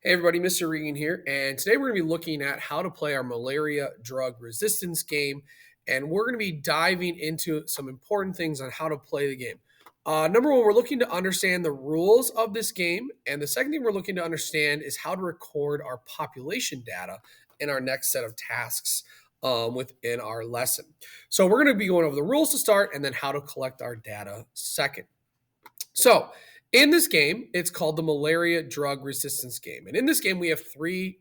Hey everybody, Mr. Regan here, and today we're going to be looking at how to play our malaria drug resistance game, and we're going to be diving into some important things on how to play the game. Number one, we're looking to understand the rules of this game, and the second thing we're looking to understand is how to record our population data in our next set of tasks within our lesson. So we're going to be going over the rules to start, and then how to collect our data second. So, in this game, it's called the malaria drug resistance game. And in this game, we have three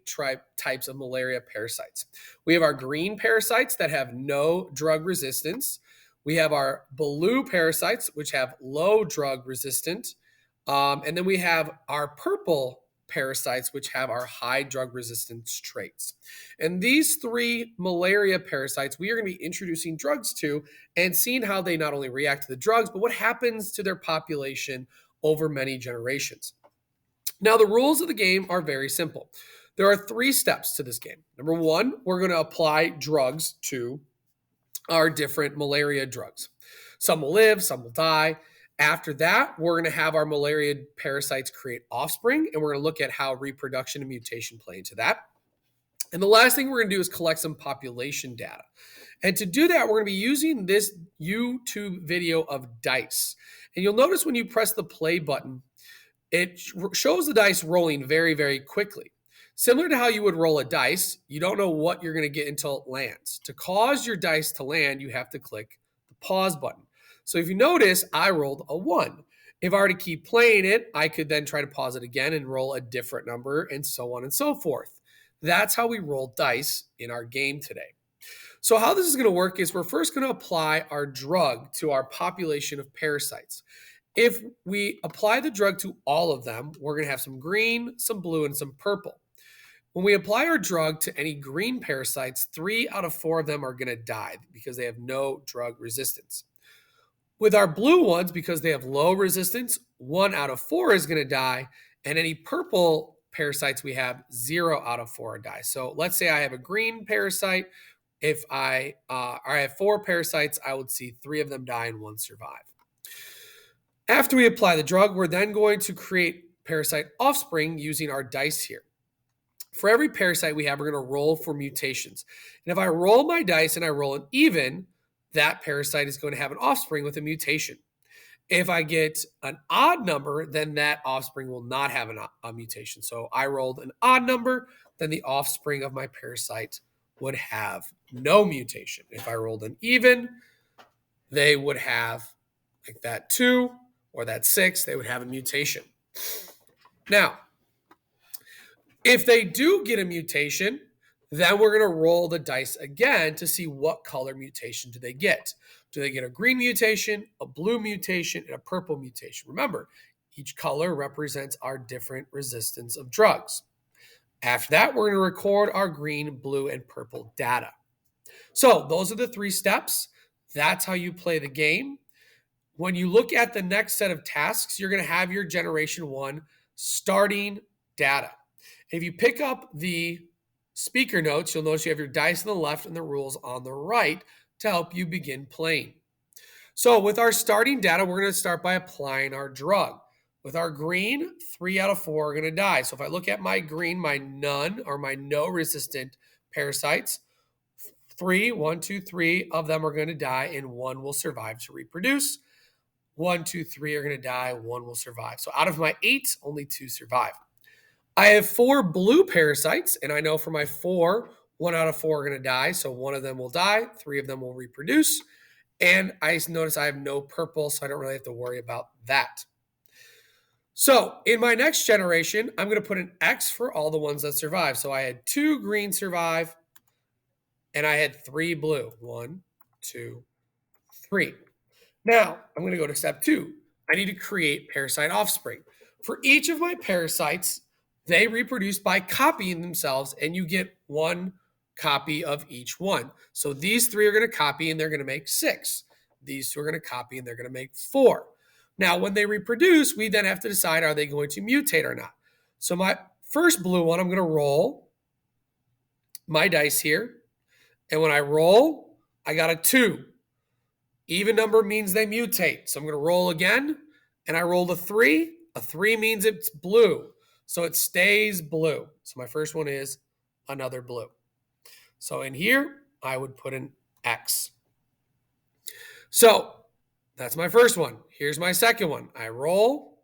types of malaria parasites. We have our green parasites that have no drug resistance. We have our blue parasites, which have low drug resistance. And then we have our purple parasites, which have our high drug resistance traits. And these three malaria parasites, we are going to be introducing drugs to and seeing how they not only react to the drugs, but what happens to their population over many generations. Now, the rules of the game are very simple. There are three steps to this game. Number one, we're going to apply drugs to our different malaria drugs. Some will live, some will die. After that, we're going to have our malaria parasites create offspring, and we're going to look at how reproduction and mutation play into that. And the last thing we're going to do is collect some population data. And to do that, we're going to be using this YouTube video of dice. And you'll notice when you press the play button, it shows the dice rolling very, very quickly. Similar to how you would roll a dice, you don't know what you're going to get until it lands. To cause your dice to land, you have to click the pause button. So if you notice, I rolled a 1. If I were to keep playing it, I could then try to pause it again and roll a different number and so on and so forth. That's how we roll dice in our game today. So how this is going to work is we're first going to apply our drug to our population of parasites. If we apply the drug to all of them, we're going to have some green, some blue, and some purple. When we apply our drug to any green parasites, 3 out of 4 of them are going to die because they have no drug resistance. With our blue ones, because they have low resistance, 1 out of 4 is going to die, and any purple parasites we have, 0 out of 4 die. So let's say I have a green parasite. If I have 4 parasites, I would see 3 of them die and 1 survive. After we apply the drug, we're then going to create parasite offspring using our dice here. For every parasite we have, we're going to roll for mutations. And if I roll my dice and I roll an even, that parasite is going to have an offspring with a mutation. If I get an odd number, then that offspring will not have a mutation. So I rolled an odd number, then the offspring of my parasite would have no mutation. If I rolled an even, they would have like that 2 or that 6, they would have a mutation. Now, if they do get a mutation, then we're going to roll the dice again to see what color mutation do they get. Do they get a green mutation, a blue mutation, and a purple mutation? Remember, each color represents our different resistance of drugs. After that, we're going to record our green, blue, and purple data. So those are the 3 steps. That's how you play the game. When you look at the next set of tasks, you're going to have your generation 1 starting data. If you pick up the speaker notes, you'll notice you have your dice on the left and the rules on the right to help you begin playing. So with our starting data, we're going to start by applying our drug. With our green, 3 out of 4 are going to die. So if I look at my green, my none or my no resistant parasites, 1, 2, 3 of them are going to die and 1 will survive to reproduce. 1, 2, 3 are going to die, 1 will survive. So out of my 8, only 2 survive. I have 4 blue parasites, and I know for my 4, 1 out of 4 are going to die. So 1 of them will die, 3 of them will reproduce. And I notice I have no purple, so I don't really have to worry about that. So in my next generation, I'm going to put an X for all the ones that survive. So I had 2 green survive, and I had 3 blue. 1, 2, 3. Now, I'm going to go to step 2. I need to create parasite offspring. For each of my parasites, they reproduce by copying themselves, and you get 1 copy of each one. So these 3 are going to copy, and they're going to make 6. These 2 are going to copy, and they're going to make 4. Now, when they reproduce, we then have to decide, are they going to mutate or not? So my first blue one, I'm going to roll my dice here. And when I roll, I got a 2. Even number means they mutate. So I'm going to roll again, and I rolled a 3. A 3 means it's blue. So it stays blue. So my first one is another blue. So in here, I would put an X. So that's my first one. Here's my second one. I roll,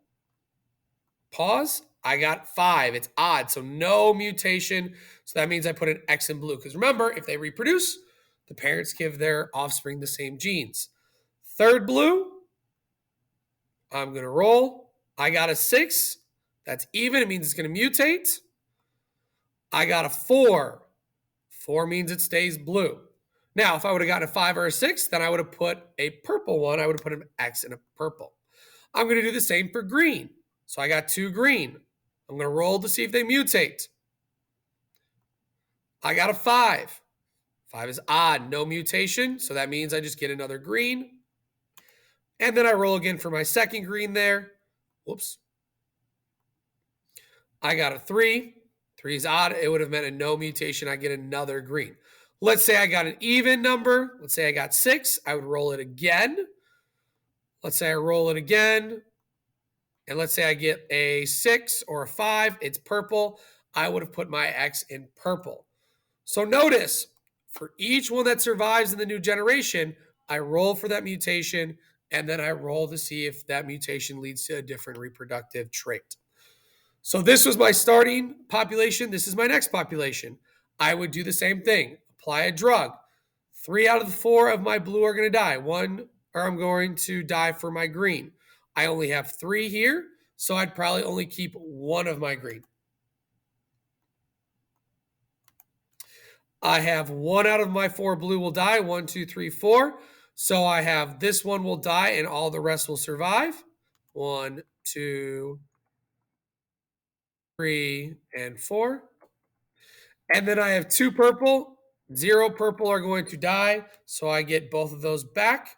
pause. I got 5. It's odd, so no mutation. So that means I put an X in blue. Because remember, if they reproduce, the parents give their offspring the same genes. Third blue, I'm going to roll. I got a 6. That's even. It means it's going to mutate. I got a 4. 4 means it stays blue. Now, if I would have gotten a 5 or a 6, then I would have put a purple one. I would have put an X in a purple. I'm going to do the same for green. So I got 2 green. I'm going to roll to see if they mutate. I got a 5. 5 is odd, no mutation. So that means I just get another green. And then I roll again for my second green there. Whoops. I got a 3. 3 is odd. It would have meant a no mutation. I get another green. Let's say I got an even number. Let's say I got 6. I would roll it again. Let's say I roll it again. And let's say I get a 6 or a 5. It's purple. I would have put my X in purple. So notice, for each one that survives in the new generation, I roll for that mutation, and then I roll to see if that mutation leads to a different reproductive trait. So this was my starting population. This is my next population. I would do the same thing. Apply a drug. 3 out of the 4 of my blue are going to die. I'm going to die for my green. I only have 3 here, so I'd probably only keep 1 of my green. I have 1 out of my 4 blue will die. 1, 2, 3, 4. So I have this one will die and all the rest will survive. 1, 2, 3, and 4. And then I have 2 purple. 0 purple are going to die. So I get both of those back.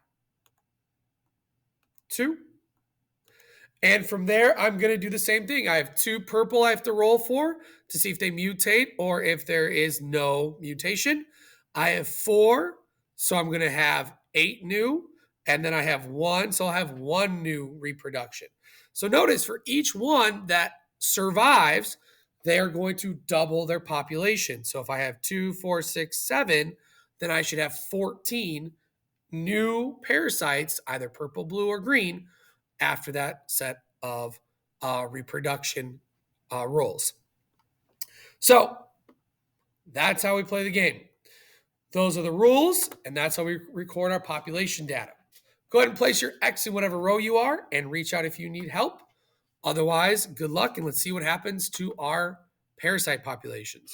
2. And from there, I'm going to do the same thing. I have 2 purple I have to roll for to see if they mutate or if there is no mutation. I have 4, so I'm going to have 8 new. And then I have 1, so I'll have 1 new reproduction. So notice for each one that survives, they are going to double their population. So if I have 2, 4, 6, 7, then I should have 14 new parasites, either purple, blue, or green, after that set of reproduction rolls. So that's how we play the game. Those are the rules, and that's how we record our population data. Go ahead and place your X in whatever row you are and reach out if you need help. Otherwise, good luck, and let's see what happens to our parasite populations.